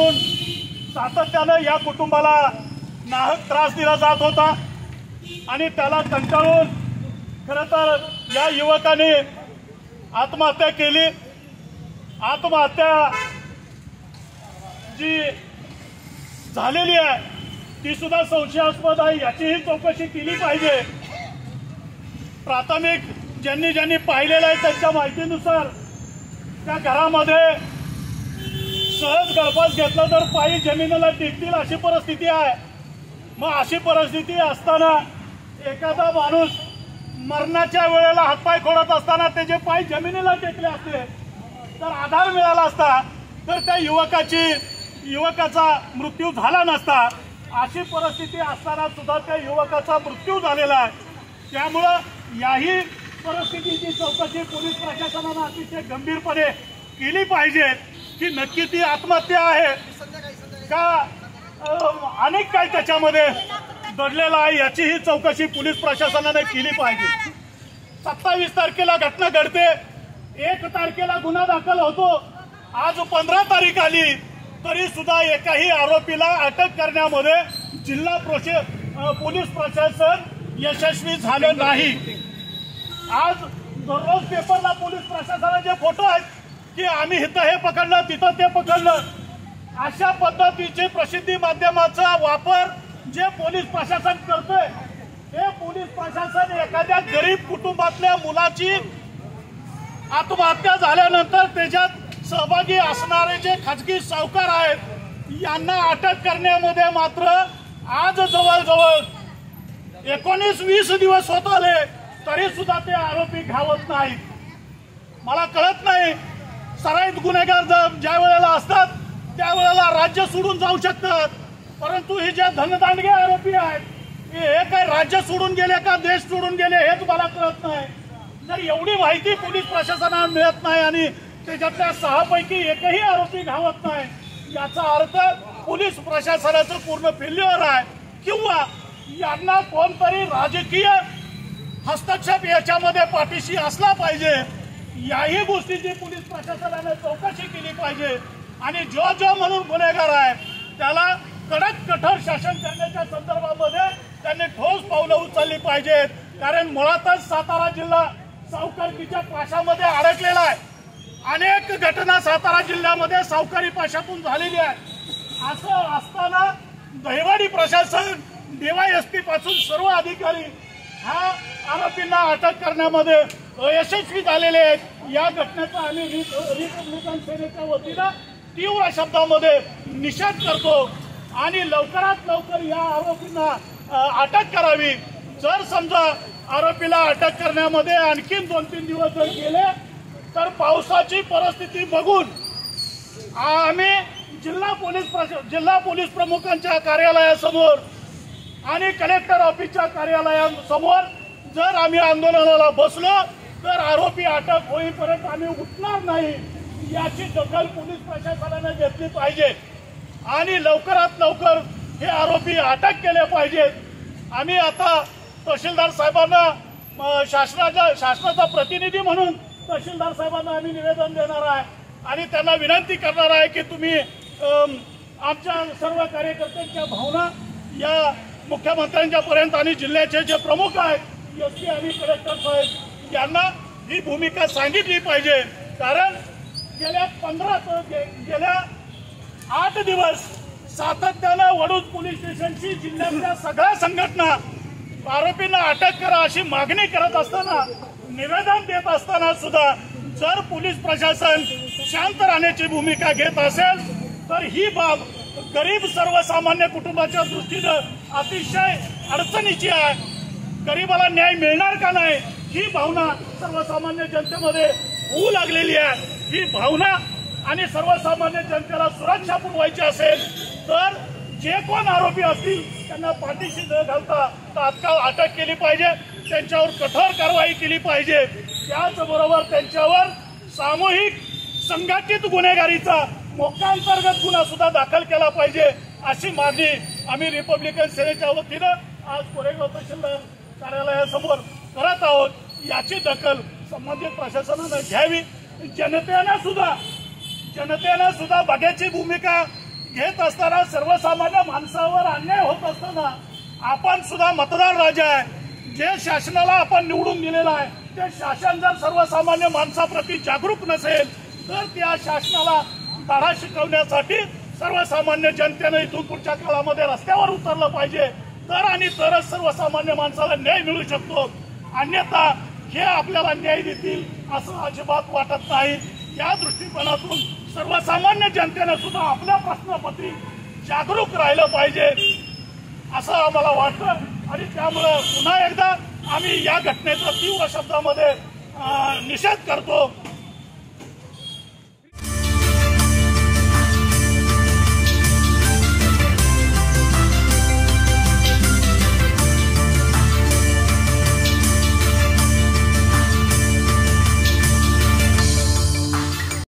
वर्षापासून सातत्याने या कुटुंबाला नाहक त्रास दिला जात होता आणि त्याला कंटाळून खरं तर या युवकाने आत्महत्या केली। आत्महत्या जी झालेली आहे ती सुद्धा संशयास्पद आहे, याचीही चौकशी केली पाहिजे। प्राथमिक ज्यांनी पाहिलेलं आहे त्यांच्या माहितीनुसार त्या घरामध्ये सहज गळफास घेतला तर पायी जमिनीला टेकतील अशी परिस्थिती आहे। मग अशी परिस्थिती असताना एखादा माणूस मरणाच्या वेळेला हातपाय खोडत असताना त्याचे पाय जमिनीला टेकले असते तर आधार मिळाला असता तर त्या युवकाचा मृत्यू झाला नसता। अशी परिस्थिती असताना सुद्धा त्या युवकाचा मृत्यू झालेला आहे। त्यामुळं याही परिस्थितीची चौकशी पोलीस प्रशासनाने अतिशय गंभीरपणे केली पाहिजे की नक्की ती आत्महत्या आहे का अनेक काही त्याच्यामध्ये दडलेला आहे, याचीही चौकशी पोलीस प्रशासनाने केली पाहिजे। 27 तारखेला घटना घडते, 1 तारखेला गुन्हा दाखल होतो, आज 15 तारीख आली तरी सुद्धा एकाही आरोपीला अटक करण्यामध्ये जिल्हा पोलीस प्रशासन यशस्वी झाले नाही। आज दररोज पेपरला पोलीस प्रशासनाचे फोटो आहेत की आम्ही इथं हे पकडलं तिथं ते पकडलं, अशा पद्धतीचे प्रसिद्धी माध्यमाचा वापर जे पोलीस प्रशासन करतोय हे पोलीस प्रशासन एखाद्या गरीब कुटुंबातल्या मुलाची आत्महत्या झाल्यानंतर त्याच्यात सहभागी असणारे जे खाजगी सावकार आहेत यांना अटक करण्यामध्ये मात्र आज जवळजवळ 19-20 दिवस होत आले तरी सुद्धा ते आरोपी घावत नाहीत। मला कळत नाही, सराईत गुन्हेगार ज्या वेळेला असतात त्यावेळेला राज्य सोडून जाऊ शकतात, परंतु हे जे धनदांडगे आरोपी आहेत हे काय राज्य सोडून गेले का देश सोडून गेले हेच मला कळत नाही। जर एवढी माहिती पोलीस प्रशासनाला मिळत नाही आणि त्याच्यातल्या 6 पैकी एकही आरोपी घावत नाही याचा अर्थ पोलीस प्रशासनाचं पूर्ण फेल्युअर आहे किंवा यांना कोणतरी राजकीय हस्तक्षेप याच्यामध्ये पाठीशी असला पाहिजे। याही गोष्टीची पोलीस प्रशासनाने चौकशी केली पाहिजे आणि जो म्हणून गुन्हेगार आहे त्याला कडक कठोर शासन करण्याच्या संदर्भामध्ये त्यांनी ठोस पावलं उचलली पाहिजेत, कारण मुळातच सातारा जिल्हा सावकारकीच्या पाशामध्ये अडकलेला आहे। अनेक घटना सातारा जिल्ह्यामध्ये सावकारी पाशातून झालेली आहे। असं असताना दहिवडी प्रशासन DYSP पासून सर्व अधिकारी ह्या आरोपींना अटक करण्यामध्ये अयशस्वी झालेले आहेत। या घटनेचा आम्ही रिपब्लिकन सेनेच्या वतीनं तीव्र शब्दामध्ये निषेध करतो आणि लवकरात लवकर या आरोपींना अटक करावी। जर समजा आरोपीला अटक करण्यामध्ये आणखीन 2-3 दिवस जर गेले तर पावसाची परिस्थिती बघून आम्ही जिल्हा पोलीस प्रमुखांच्या कार्यालयासमोर आणि कलेक्टर ऑफिसच्या कार्यालयासमोर जर आम्ही आंदोलनाला बसलो तर आरोपी अटक होईपर्यंत आम्ही उठणार नाही, याची दखल पोलीस प्रशासनाने घेतली पाहिजे आणि लवकरात लवकर हे आरोपी अटक केले पाहिजेत। आम्ही आता तहसीलदार साहेबांना शासनाचा प्रतिनिधी म्हणून तहसीलदार साहेबांना आम्ही निवेदन देणार आहे आणि त्यांना विनंती करणार आहे की तुम्ही आमच्या सर्व कार्यकर्त्यांच्या भावना या मुख्यमंत्र्यांच्या पर्यंत आणि जिल्ह्याचे जे प्रमुख आहेत SP आणि कलेक्टर साहेब यांना ही भूमिका सांगितली पाहिजे, कारण गेल्या 8 दिवस सातत्यानं वडूज पोलीस स्टेशनची जिल्ह्यातल्या सगळ्या संघटना आरोपींना अटक करा अशी मागणी करत असताना निवेदन देत असताना सुद्धा जर पोलीस प्रशासन शांत राहण्याची भूमिका घेत असेल तर ही बाब गरीब सर्वसामान्य कुटुंबाच्या दृष्टीनं अतिशय अडचणीची आहे। गरीबाला न्याय मिळणार का नाही ही भावना सर्वसामान्य जनतेमध्ये होऊ लागलेली आहे। ही भावना आणि सर्वसामान्य जनतेला सुरक्षा पुरवायची असेल तर जे कोण आरोपी असतील त्यांना पाठीशी न घालता तात्काळ अटक केली पाहिजे, त्यांच्यावर कठोर कारवाई केली पाहिजे। त्याचबरोबर त्यांच्यावर सामूहिक संघटित गुन्हेगारीचा मोक्कांतर्गत गुन्हा सुद्धा दाखल केला पाहिजे अशी मागणी आम्ही रिपब्लिकन सेनेच्या वतीनं आज कोरेगाव तहसीलदार कार्यालयासमोर करत आहोत। याची दखल संबंधित प्रशासनाने घ्यावी। जनतेने सुद्धा बघ्याची भूमिका घेत असताना सर्वसामान्य माणसावर अन्याय होत असताना आपण सुद्धा मतदार राजा आहे। जे शासनाला आपण निवडून दिलेलं आहे ते शासन जर सर्वसामान्य माणसाप्रती जागरूक नसेल तर त्या शासनाला धडा शिकवण्यासाठी सर्वसामान्य जनतेने इथून पुढच्या काळामध्ये रस्त्यावर उतरलं पाहिजे, तर आणि तरच सर्वसामान्य माणसाला न्याय मिळू शकतो। अन्यथा हे आपल्याला न्याय देतील असं अजिबात वाटत नाही। या दृष्टिकोनातून सर्वसामान्य जनतेने सुद्धा आपल्या प्रश्नाप्रती जागरूक राहिलं पाहिजे असं आम्हाला वाटतं आणि त्यामुळे पुन्हा एकदा आम्ही या घटनेचा तीव्र शब्दामध्ये निषेध करतो।